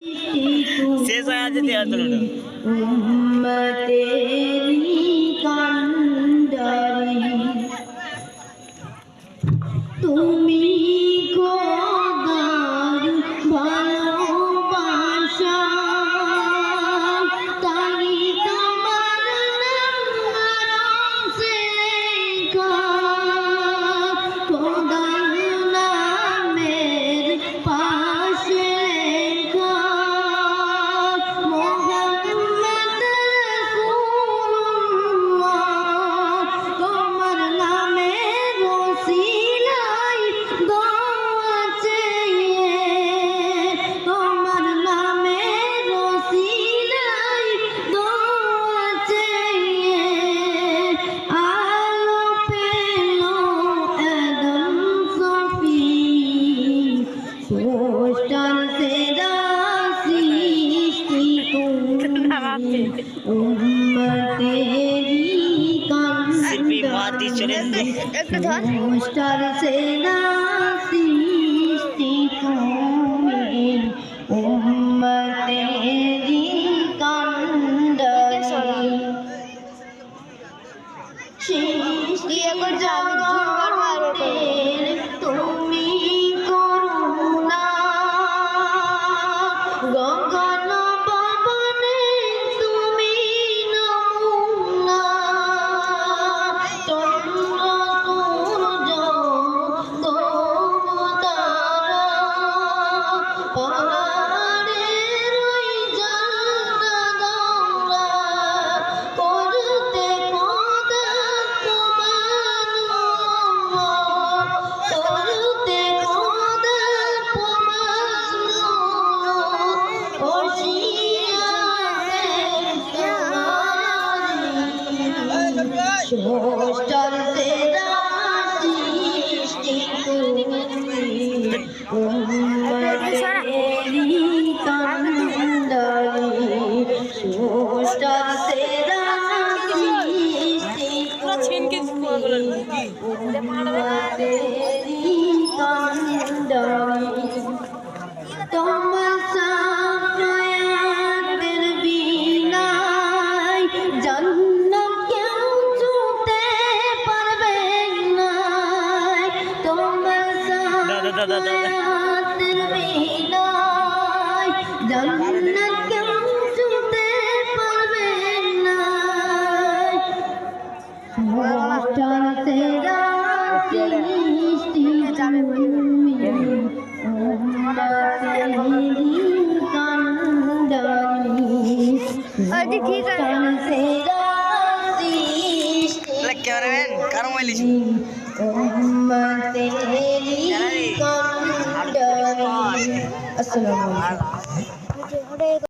शेष आया जेते आतलुडो उम्मतेरी कांडारी তুমি খোদার ভালোবাসা তাই তোমার নাম শেখা খোদার নামের পাশে লেখা মোহাম্মদ রাসূলুল্লাহ তোমার নামে রসিলাই দোয়া চেয়ে তোমার নামে রসিলাই দোয়া চেয়ে আলো পেল একদম সফি পোস্টার সেরা সৃষ্টি তুমি উম্মতেরি কান্ডারি পোস্টার সেরা সৃষ্টি তুমি উম্মতেরি কান্ডারি সৃষ্টি জগতের তুমি করুণা গগন পবনে তুমি নমুনা চন্দ্র সূর্য গৌতারা পাহাড়ের ওই ঝর্ণা করতে খোদা তোমার করতে খোদা পোস্টার সেরা সৃষ্টি তুমি উম্মতেরি কান্ডারি পোস্টার সেরা সৃষ্টি তুমি উম্মতেরি কান্ডারি তোমার সাফায়াতের বিনায় জান্নাত কেউ ছুঁতে পারবে না তোমার সাফায়াতের বিনায় জান্নাত কেউ ছুঁতে পারবে না পোস্টার সেরা সৃষ্টি তুমি ক্যামেরাম্যান কারো মাইলিছি আসসালামু আলাইকুম।